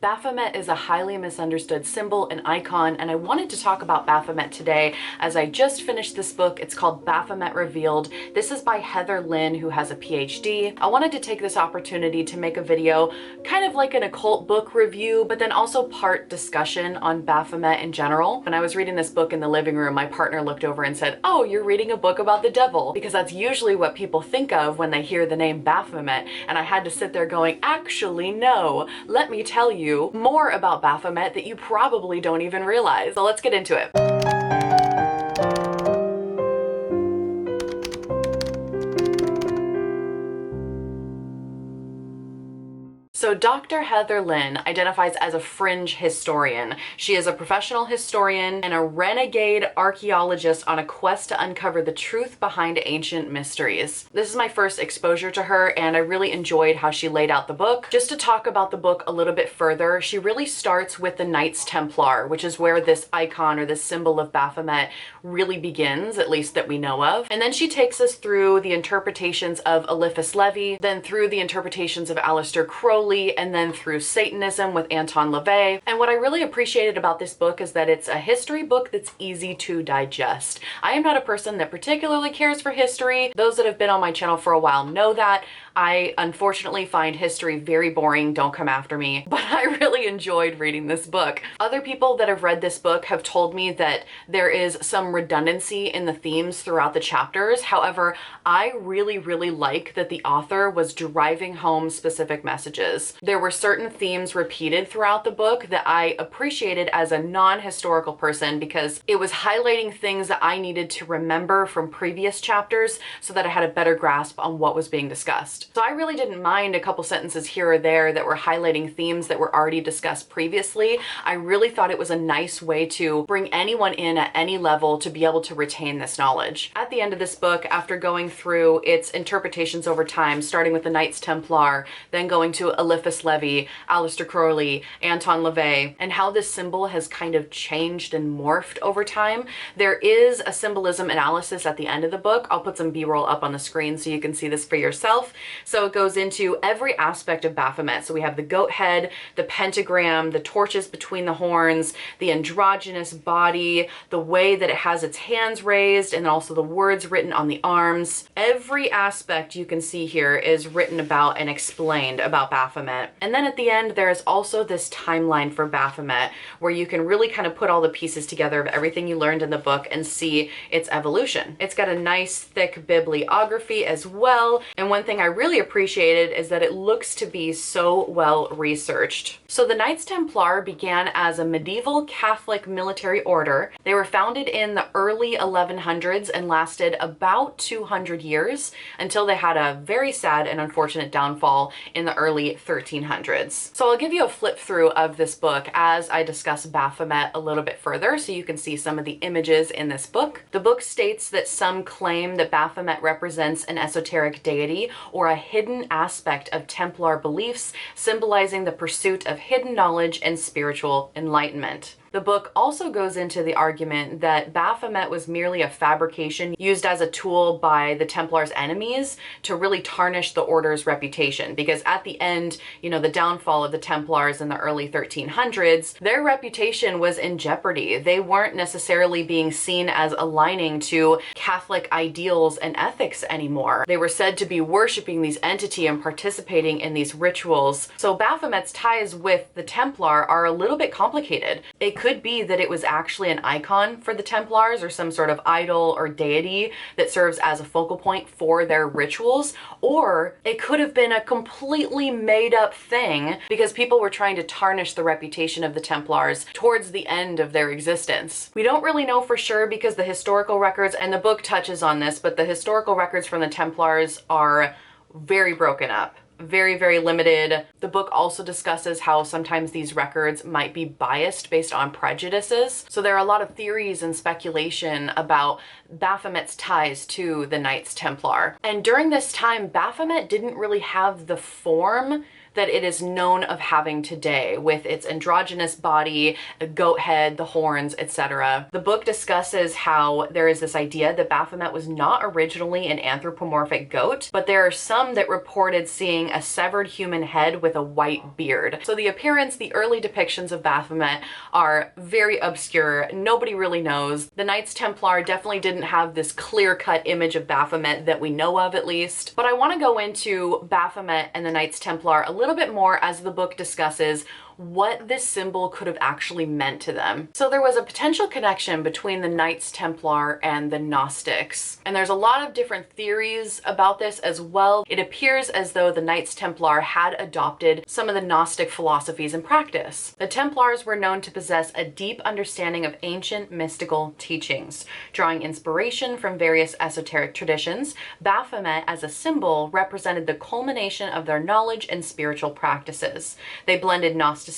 Baphomet is a highly misunderstood symbol and icon, and I wanted to talk about Baphomet today as I just finished this book. It's called Baphomet Revealed. This is by Heather Lynn, who has a PhD. I wanted to take this opportunity to make a video, kind of like an occult book review, but then also part discussion on Baphomet in general. When I was reading this book in the living room, my partner looked over and said, "Oh, you're reading a book about the devil," because that's usually what people think of when they hear the name Baphomet. And I had to sit there going, actually, no, let me tell you more about Baphomet that you probably don't even realize. So let's get into it. So Dr. Heather Lynn identifies as a fringe historian. She is a professional historian and a renegade archaeologist on a quest to uncover the truth behind ancient mysteries. This is my first exposure to her, and I really enjoyed how she laid out the book. Just to talk about the book a little bit further, she really starts with the Knights Templar, which is where this icon or this symbol of Baphomet really begins, at least that we know of. And then she takes us through the interpretations of Eliphas Levi, then through the interpretations of Aleister Crowley, and then through Satanism with Anton LaVey. And what I really appreciated about this book is that it's a history book that's easy to digest. I am not a person that particularly cares for history. Those that have been on my channel for a while know that. I unfortunately find history very boring, don't come after me, but I really enjoyed reading this book. Other people that have read this book have told me that there is some redundancy in the themes throughout the chapters. However, I really like that the author was driving home specific messages. There were certain themes repeated throughout the book that I appreciated as a non-historical person because it was highlighting things that I needed to remember from previous chapters so that I had a better grasp on what was being discussed. So I really didn't mind a couple sentences here or there that were highlighting themes that were already discussed previously. I really thought it was a nice way to bring anyone in at any level to be able to retain this knowledge. At the end of this book, after going through its interpretations over time, starting with the Knights Templar, then going to Eliphas Levi, Aleister Crowley, Anton LaVey, and how this symbol has kind of changed and morphed over time, there is a symbolism analysis at the end of the book. I'll put some B-roll up on the screen so you can see this for yourself. So it goes into every aspect of Baphomet. So we have the goat head, the pentagram, the torches between the horns, the androgynous body, the way that it has its hands raised, and also the words written on the arms. Every aspect you can see here is written about and explained about Baphomet. And then at the end, there is also this timeline for Baphomet where you can really kind of put all the pieces together of everything you learned in the book and see its evolution. It's got a nice thick bibliography as well. And one thing I really appreciated is that it looks to be so well researched. So the Knights Templar began as a medieval Catholic military order. They were founded in the early 1100s and lasted about 200 years until they had a very sad and unfortunate downfall in the early 1300s. So I'll give you a flip through of this book as I discuss Baphomet a little bit further so you can see some of the images in this book. The book states that some claim that Baphomet represents an esoteric deity or a hidden aspect of Templar beliefs, symbolizing the pursuit of hidden knowledge and spiritual enlightenment. The book also goes into the argument that Baphomet was merely a fabrication used as a tool by the Templars' enemies to really tarnish the order's reputation. Because at the end, you know, the downfall of the Templars in the early 1300s, their reputation was in jeopardy. They weren't necessarily being seen as aligning to Catholic ideals and ethics anymore. They were said to be worshiping these entities and participating in these rituals. So Baphomet's ties with the Templar are a little bit complicated. It could be that it was actually an icon for the Templars or some sort of idol or deity that serves as a focal point for their rituals, or it could have been a completely made up thing because people were trying to tarnish the reputation of the Templars towards the end of their existence. We don't really know for sure because the historical records, and the book touches on this, but the historical records from the Templars are very broken up. Very limited. The book also discusses how sometimes these records might be biased based on prejudices. So there are a lot of theories and speculation about Baphomet's ties to the Knights Templar. And during this time, Baphomet didn't really have the form that it is known of having today, with its androgynous body, the goat head, the horns, etc. The book discusses how there is this idea that Baphomet was not originally an anthropomorphic goat, but there are some that reported seeing a severed human head with a white beard. So the appearance, the early depictions of Baphomet are very obscure. Nobody really knows. The Knights Templar definitely didn't have this clear-cut image of Baphomet that we know of, at least. But I want to go into Baphomet and the Knights Templar a little bit more as the book discusses what this symbol could have actually meant to them. So there was a potential connection between the Knights Templar and the Gnostics, and there's a lot of different theories about this as well. It appears as though the Knights Templar had adopted some of the Gnostic philosophies and practice. The Templars were known to possess a deep understanding of ancient mystical teachings, drawing inspiration from various esoteric traditions. Baphomet as a symbol represented the culmination of their knowledge and spiritual practices. They blended Gnosticism,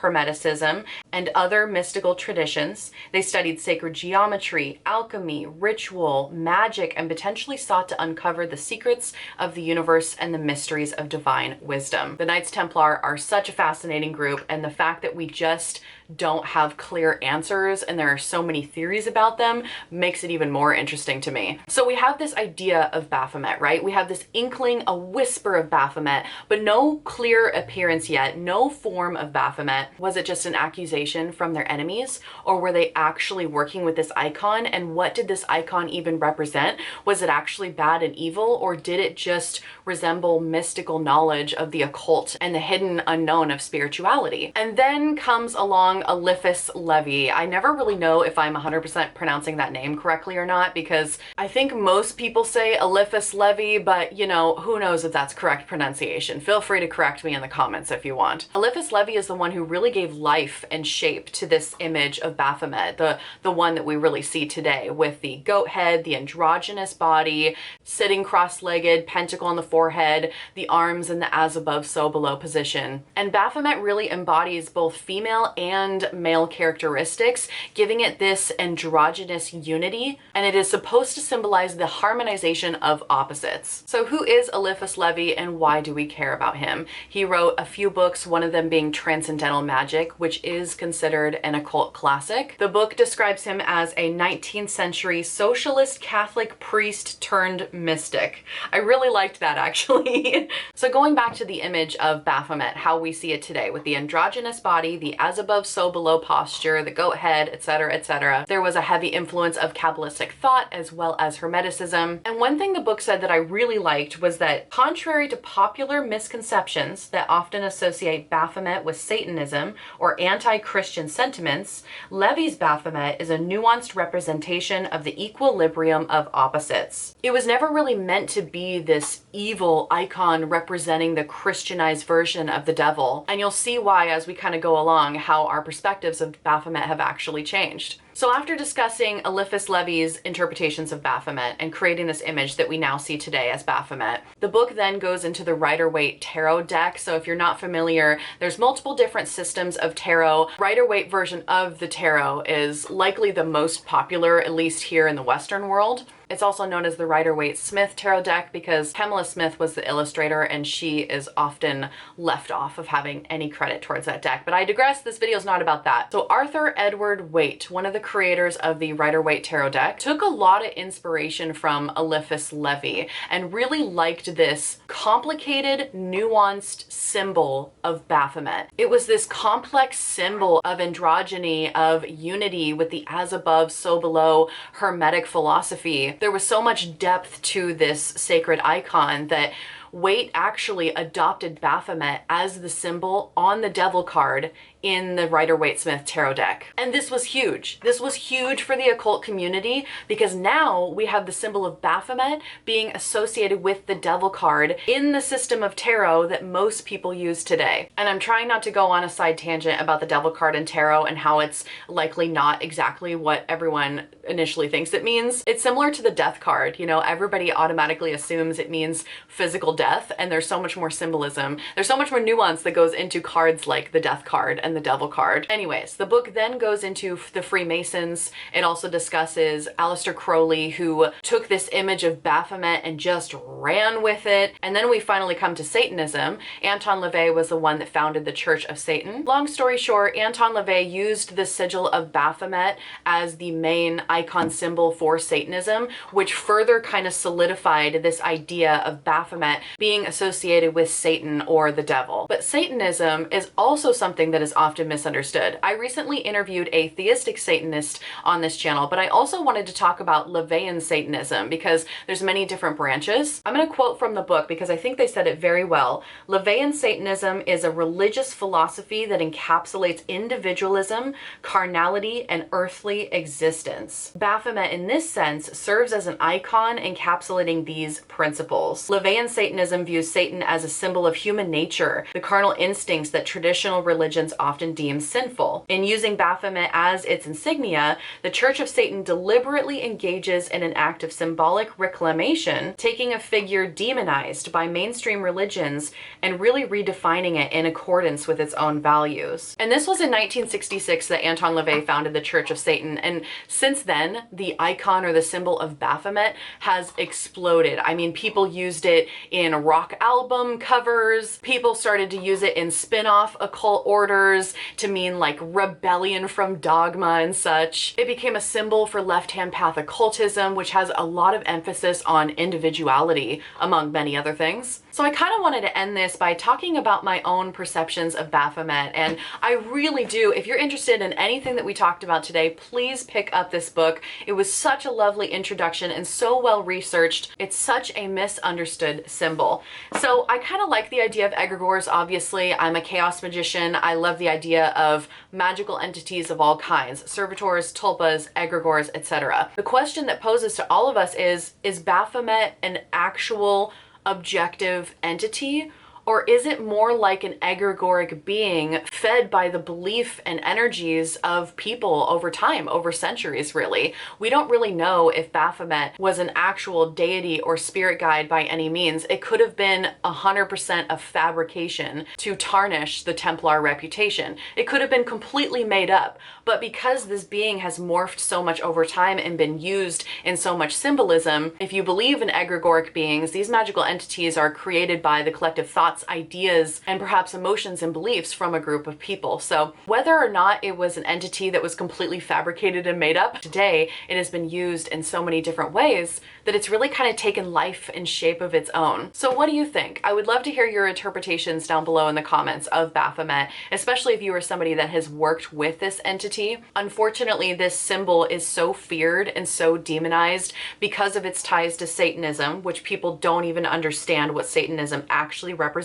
Hermeticism, and other mystical traditions. They studied sacred geometry, alchemy, ritual, magic, and potentially sought to uncover the secrets of the universe and the mysteries of divine wisdom. The Knights Templar are such a fascinating group, and the fact that we just don't have clear answers and there are so many theories about them makes it even more interesting to me. So we have this idea of Baphomet, right? We have this inkling, a whisper of Baphomet, but no clear appearance yet, no form of Baphomet. Was it just an accusation from their enemies, or were they actually working with this icon? And what did this icon even represent? Was it actually bad and evil, or did it just resemble mystical knowledge of the occult and the hidden unknown of spirituality? And then comes along Eliphas Levi. I never really know if I'm 100% pronouncing that name correctly or not, because I think most people say Eliphas Levi, but you know, who knows if that's correct pronunciation. Feel free to correct me in the comments if you want. Eliphas Levi is the one who really gave life and shape to this image of Baphomet, the one that we really see today, with the goat head, the androgynous body, sitting cross-legged, pentacle on the forehead, the arms in the as above, so below position. And Baphomet really embodies both female and male characteristics, giving it this androgynous unity, and it is supposed to symbolize the harmonization of opposites. So who is Eliphas Levi and why do we care about him? He wrote a few books, one of them being Transcendental Magic, which is considered an occult classic. The book describes him as a 19th century socialist Catholic priest turned mystic. I really liked that, actually. So going back to the image of Baphomet, how we see it today, with the androgynous body, the as above so below posture, the goat head, etc., etc. There was a heavy influence of Kabbalistic thought as well as Hermeticism. And one thing the book said that I really liked was that, contrary to popular misconceptions that often associate Baphomet with Satanism or anti-Christian sentiments, Levi's Baphomet is a nuanced representation of the equilibrium of opposites. It was never really meant to be this evil icon representing the Christianized version of the devil. And you'll see why as we kind of go along, how our perspectives of Baphomet have actually changed. So after discussing Eliphas Levi's interpretations of Baphomet and creating this image that we now see today as Baphomet, the book then goes into the Rider-Waite tarot deck. So if you're not familiar, there's multiple different systems of tarot. Rider-Waite version of the tarot is likely the most popular, at least here in the Western world. It's also known as the Rider-Waite-Smith tarot deck because Pamela Smith was the illustrator and she is often left off of having any credit towards that deck. But I digress, this video is not about that. So Arthur Edward Waite, one of the creators of the Rider-Waite tarot deck, took a lot of inspiration from Eliphas Levi and really liked this complicated, nuanced symbol of Baphomet. It was this complex symbol of androgyny, of unity with the as above, so below Hermetic philosophy. There was so much depth to this sacred icon that Waite actually adopted Baphomet as the symbol on the devil card in the Rider-Waite-Smith tarot deck. And this was huge. This was huge for the occult community because now we have the symbol of Baphomet being associated with the devil card in the system of tarot that most people use today. And I'm trying not to go on a side tangent about the devil card in tarot and how it's likely not exactly what everyone initially thinks it means. It's similar to the death card. You know, everybody automatically assumes it means physical death, and there's so much more symbolism. There's so much more nuance that goes into cards like the death card and and the devil card. Anyways, the book then goes into the Freemasons. It also discusses Aleister Crowley, who took this image of Baphomet and just ran with it. And then we finally come to Satanism. Anton LaVey was the one that founded the Church of Satan. Long story short, Anton LaVey used the sigil of Baphomet as the main icon symbol for Satanism, which further kind of solidified this idea of Baphomet being associated with Satan or the devil. But Satanism is also something that is often misunderstood. I recently interviewed a theistic Satanist on this channel, but I also wanted to talk about LaVeyan Satanism because there's many different branches. I'm going to quote from the book because I think they said it very well. LaVeyan Satanism is a religious philosophy that encapsulates individualism, carnality, and earthly existence. Baphomet in this sense serves as an icon encapsulating these principles. LaVeyan Satanism views Satan as a symbol of human nature, the carnal instincts that traditional religions often deem sinful. In using Baphomet as its insignia, the Church of Satan deliberately engages in an act of symbolic reclamation, taking a figure demonized by mainstream religions and really redefining it in accordance with its own values. And this was in 1966 that Anton LaVey founded the Church of Satan, and since then, the icon or the symbol of Baphomet has exploded. I mean, people used it in rock album covers, people started to use it in spin-off occult orders to mean like rebellion from dogma and such. It became a symbol for left-hand path occultism, which has a lot of emphasis on individuality, among many other things. So I kind of wanted to end this by talking about my own perceptions of Baphomet, and I really do, if you're interested in anything that we talked about today, please pick up this book. It was such a lovely introduction and so well researched. It's such a misunderstood symbol. So I kind of like the idea of egregores, obviously. I'm a chaos magician. I love the idea of magical entities of all kinds, servitors, tulpas, egregores, etc. The question that poses to all of us is Baphomet an actual objective entity, or is it more like an egregoric being fed by the belief and energies of people over time, over centuries really? We don't really know if Baphomet was an actual deity or spirit guide by any means. It could have been 100% a fabrication to tarnish the Templar reputation. It could have been completely made up, but because this being has morphed so much over time and been used in so much symbolism, if you believe in egregoric beings, these magical entities are created by the collective thoughts, ideas, and perhaps emotions and beliefs from a group of people. So whether or not it was an entity that was completely fabricated and made up, today it has been used in so many different ways that it's really kind of taken life and shape of its own. So what do you think? I would love to hear your interpretations down below in the comments of Baphomet, especially if you are somebody that has worked with this entity. Unfortunately, this symbol is so feared and so demonized because of its ties to Satanism, which people don't even understand what Satanism actually represents.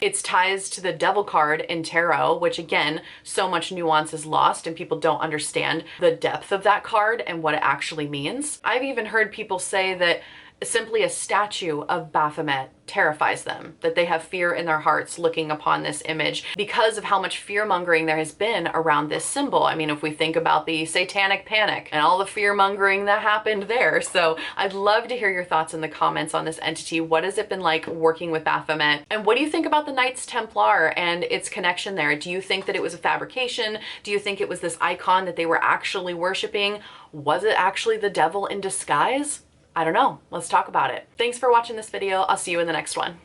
Its ties to the devil card in tarot, which again, so much nuance is lost and people don't understand the depth of that card and what it actually means. I've even heard people say that simply a statue of Baphomet terrifies them, that they have fear in their hearts looking upon this image because of how much fear-mongering there has been around this symbol. I mean, if we think about the satanic panic and all the fear-mongering that happened there. So I'd love to hear your thoughts in the comments on this entity. What has it been like working with Baphomet? And what do you think about the Knights Templar and its connection there? Do you think that it was a fabrication? Do you think it was this icon that they were actually worshiping? Was it actually the devil in disguise? I don't know. Let's talk about it. Thanks for watching this video. I'll see you in the next one.